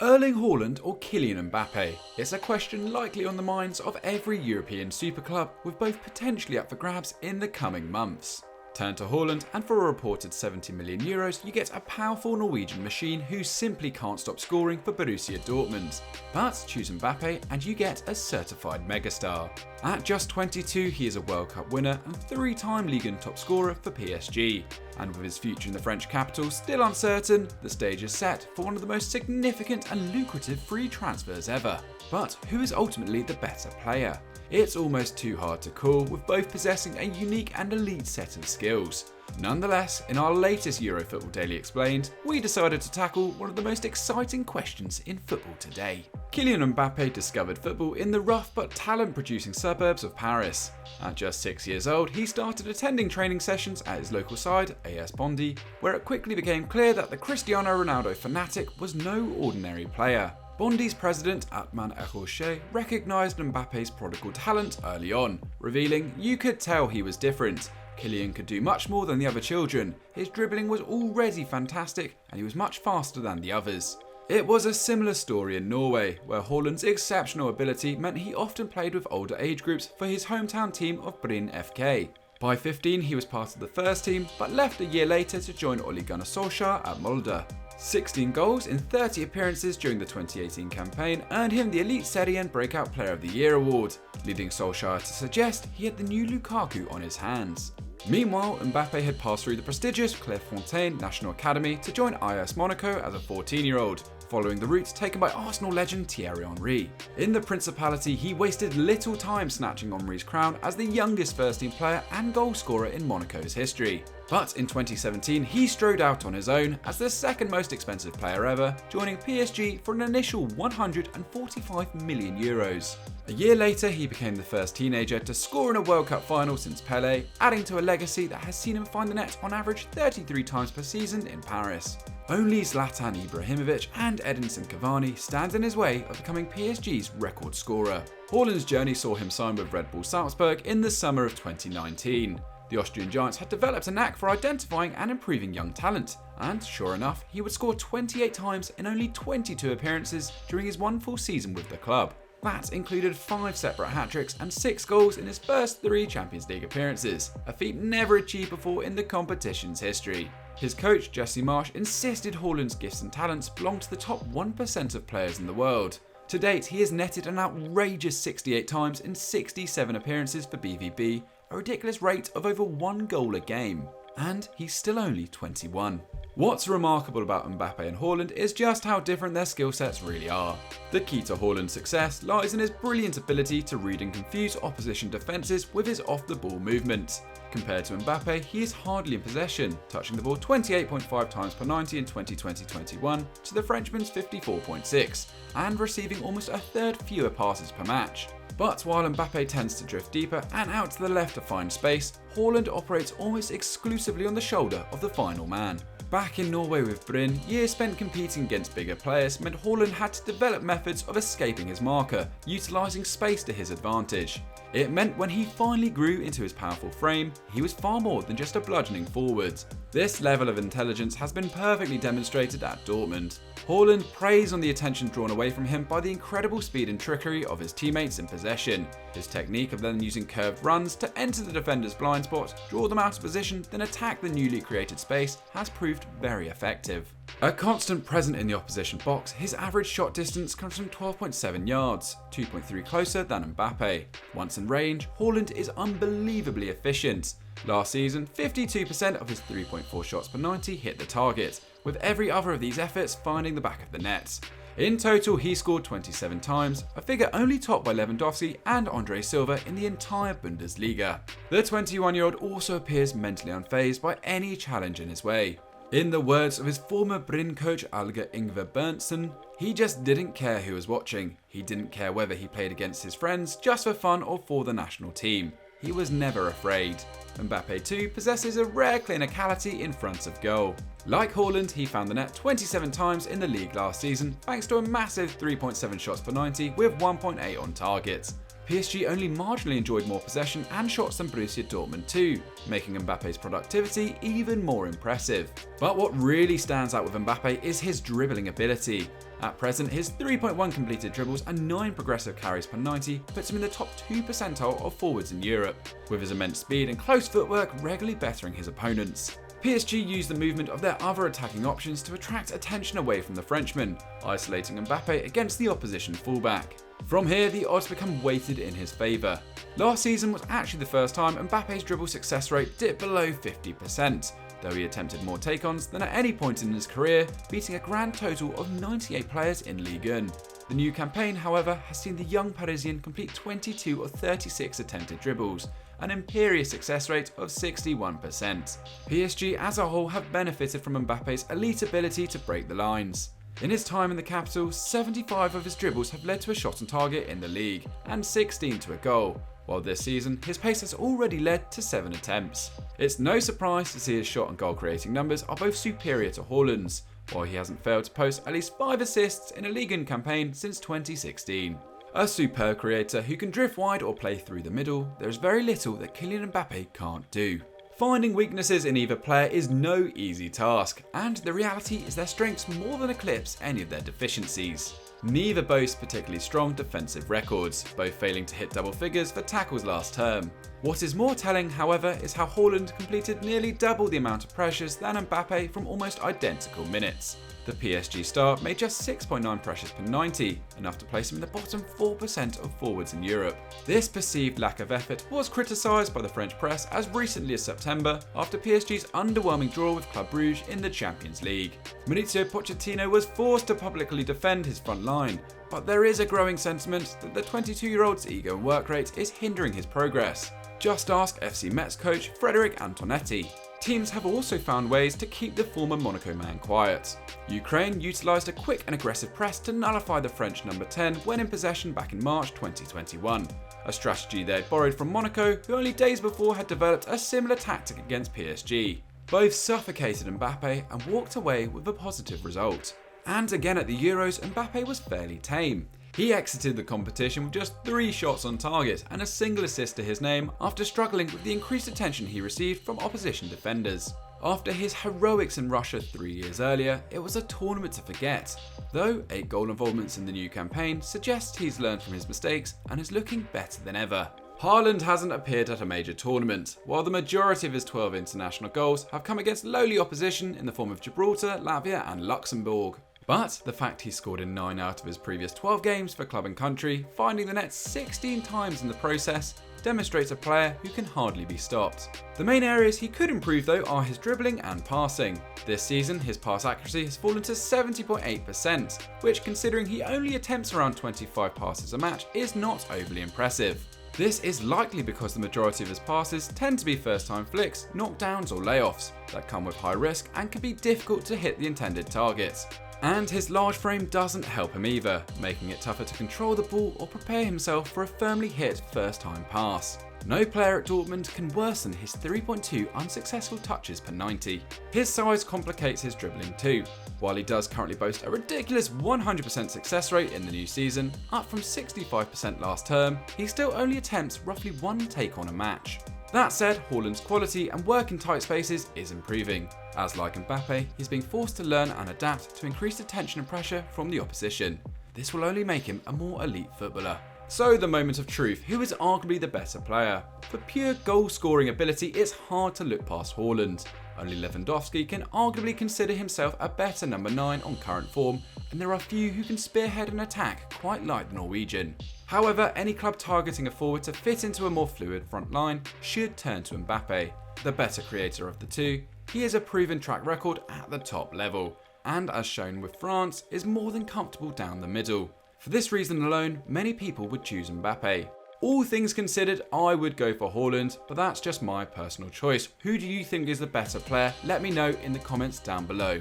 Erling Haaland or Kylian Mbappe? It's a question likely on the minds of every European super club, with both potentially up for grabs in the coming months. Turn to Haaland, and for a reported €70 million, you get a powerful Norwegian machine who simply can't stop scoring for Borussia Dortmund. But choose Mbappe and you get a certified megastar. At just 22, he is a World Cup winner and 3-time Ligue 1 top scorer for PSG. And with his future in the French capital still uncertain, the stage is set for one of the most significant and lucrative free transfers ever. But who is ultimately the better player? It's almost too hard to call, with both possessing a unique and elite set of skills. Nonetheless, in our latest Eurofootball Daily Explained, we decided to tackle one of the most exciting questions in football today. Kylian Mbappe discovered football in the rough but talent-producing suburbs of Paris. At just 6 years old, he started attending training sessions at his local side, AS Bondy, where it quickly became clear that the Cristiano Ronaldo fanatic was no ordinary player. Bondy's president, Atman Ekhorche, recognised Mbappe's prodigal talent early on, revealing, "You could tell he was different. Kylian could do much more than the other children. His dribbling was already fantastic and he was much faster than the others." It was a similar story in Norway, where Haaland's exceptional ability meant he often played with older age groups for his hometown team of Bryn FK. By 15, he was part of the first team, but left a year later to join Ole Gunnar Solskjaer at Molde. 16 goals in 30 appearances during the 2018 campaign earned him the Elite Serie A Breakout Player of the Year award, leading Solskjaer to suggest he had the new Lukaku on his hands. Meanwhile, Mbappe had passed through the prestigious Clairefontaine National Academy to join AS Monaco as a 14-year-old, following the route taken by Arsenal legend Thierry Henry. In the Principality, he wasted little time snatching Henry's crown as the youngest first-team player and goalscorer in Monaco's history. But in 2017, he strode out on his own as the second most expensive player ever, joining PSG for an initial €145 million. A year later, he became the first teenager to score in a World Cup final since Pelé, adding to a legacy that has seen him find the net on average 33 times per season in Paris. Only Zlatan Ibrahimovic and Edinson Cavani stand in his way of becoming PSG's record scorer. Haaland's journey saw him sign with Red Bull Salzburg in the summer of 2019. The Austrian giants had developed a knack for identifying and improving young talent, and sure enough, he would score 28 times in only 22 appearances during his one full season with the club. That included 5 separate hat-tricks and 6 goals in his first 3 Champions League appearances, a feat never achieved before in the competition's history. His coach, Jesse Marsch, insisted Haaland's gifts and talents belonged to the top 1% of players in the world. To date, he has netted an outrageous 68 times in 67 appearances for BVB, a ridiculous rate of over 1 goal a game. And he's still only 21. What's remarkable about Mbappe and Haaland is just how different their skill sets really are. The key to Haaland's success lies in his brilliant ability to read and confuse opposition defences with his off-the-ball movement. Compared to Mbappe, he is hardly in possession, touching the ball 28.5 times per 90 in 2020-21 to the Frenchman's 54.6, and receiving almost a third fewer passes per match. But while Mbappe tends to drift deeper and out to the left to find space, Haaland operates almost exclusively on the shoulder of the final man. Back in Norway with Bryn, years spent competing against bigger players meant Haaland had to develop methods of escaping his marker, utilising space to his advantage. It meant when he finally grew into his powerful frame, he was far more than just a bludgeoning forward. This level of intelligence has been perfectly demonstrated at Dortmund. Haaland preys on the attention drawn away from him by the incredible speed and trickery of his teammates in possession. His technique of then using curved runs to enter the defender's blind spot, draw them out of position, then attack the newly created space has proved very effective. A constant present in the opposition box, his average shot distance comes from 12.7 yards, 2.3 closer than Mbappe. Once in range, Haaland is unbelievably efficient. Last season, 52% of his 3.4 shots per 90 hit the target, with every other of these efforts finding the back of the net. In total, he scored 27 times, a figure only topped by Lewandowski and Andre Silva in the entire Bundesliga. The 21-year-old also appears mentally unfazed by any challenge in his way. In the words of his former Bryn coach Alge Ingvar Berntsen, he just didn't care who was watching. He didn't care whether he played against his friends just for fun or for the national team. He was never afraid. Mbappe too possesses a rare clinicality in front of goal. Like Haaland, he found the net 27 times in the league last season, thanks to a massive 3.7 shots per 90 with 1.8 on target. PSG only marginally enjoyed more possession and shots than Borussia Dortmund too, making Mbappe's productivity even more impressive. But what really stands out with Mbappe is his dribbling ability. At present, his 3.1 completed dribbles and 9 progressive carries per 90 puts him in the top 2 percentile of forwards in Europe, with his immense speed and close footwork regularly bettering his opponents. PSG used the movement of their other attacking options to attract attention away from the Frenchman, isolating Mbappe against the opposition fullback. From here, the odds become weighted in his favour. Last season was actually the first time Mbappe's dribble success rate dipped below 50%, though he attempted more take-ons than at any point in his career, beating a grand total of 98 players in Ligue 1. The new campaign, however, has seen the young Parisian complete 22 of 36 attempted dribbles, an imperious success rate of 61%. PSG as a whole have benefited from Mbappe's elite ability to break the lines. In his time in the capital, 75 of his dribbles have led to a shot on target in the league, and 16 to a goal, while this season his pace has already led to 7 attempts. It's no surprise to see his shot and goal creating numbers are both superior to Haaland's, while he hasn't failed to post at least 5 assists in a Ligue 1 campaign since 2016. A superb creator who can drift wide or play through the middle, there is very little that Kylian Mbappe can't do. Finding weaknesses in either player is no easy task, and the reality is their strengths more than eclipse any of their deficiencies. Neither boast particularly strong defensive records, both failing to hit double figures for tackles last term. What is more telling, however, is how Haaland completed nearly double the amount of pressures than Mbappe from almost identical minutes. The PSG star made just 6.9 pressures per 90, enough to place him in the bottom 4% of forwards in Europe. This perceived lack of effort was criticised by the French press as recently as September after PSG's underwhelming draw with Club Brugge in the Champions League. Mauricio Pochettino was forced to publicly defend his front line, but there is a growing sentiment that the 22-year-old's ego and work rate is hindering his progress. Just ask FC Metz coach Frédéric Antonetti. Teams have also found ways to keep the former Monaco man quiet. Ukraine utilised a quick and aggressive press to nullify the French number 10 when in possession back in March 2021, a strategy they had borrowed from Monaco, who only days before had developed a similar tactic against PSG. Both suffocated Mbappe and walked away with a positive result. And again at the Euros, Mbappe was fairly tame. He exited the competition with just 3 shots on target and a single assist to his name after struggling with the increased attention he received from opposition defenders. After his heroics in Russia 3 years earlier, it was a tournament to forget, though 8 goal involvements in the new campaign suggests he's learned from his mistakes and is looking better than ever. Haaland hasn't appeared at a major tournament, while the majority of his 12 international goals have come against lowly opposition in the form of Gibraltar, Latvia and Luxembourg. But the fact he scored in 9 out of his previous 12 games for club and country, finding the net 16 times in the process, demonstrates a player who can hardly be stopped. The main areas he could improve though are his dribbling and passing. This season his pass accuracy has fallen to 70.8%, which considering he only attempts around 25 passes a match is not overly impressive. This is likely because the majority of his passes tend to be first-time flicks, knockdowns or layoffs that come with high risk and can be difficult to hit the intended targets. And his large frame doesn't help him either, making it tougher to control the ball or prepare himself for a firmly hit first-time pass. No player at Dortmund can worsen his 3.2 unsuccessful touches per 90. His size complicates his dribbling too. While he does currently boast a ridiculous 100% success rate in the new season, up from 65% last term, he still only attempts roughly 1 take on a match. That said, Haaland's quality and work in tight spaces is improving, as like Mbappe, he's being forced to learn and adapt to increased attention and pressure from the opposition. This will only make him a more elite footballer. So the moment of truth, who is arguably the better player? For pure goal-scoring ability, it's hard to look past Haaland. Only Lewandowski can arguably consider himself a better number 9 on current form, and there are few who can spearhead an attack quite like the Norwegian. However, any club targeting a forward to fit into a more fluid front line should turn to Mbappe. The better creator of the two, he has a proven track record at the top level, and as shown with France, is more than comfortable down the middle. For this reason alone, many people would choose Mbappe. All things considered, I would go for Haaland, but that's just my personal choice. Who do you think is the better player? Let me know in the comments down below.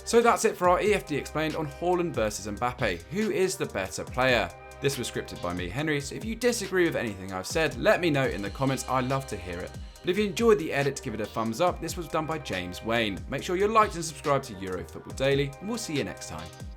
So that's it for our EFD Explained on Haaland versus Mbappe. Who is the better player? This was scripted by me, Henry, so if you disagree with anything I've said, let me know in the comments. I'd love to hear it. But if you enjoyed the edit, give it a thumbs up. This was done by James Wayne. Make sure you're liked and subscribed to Euro Football Daily, and we'll see you next time.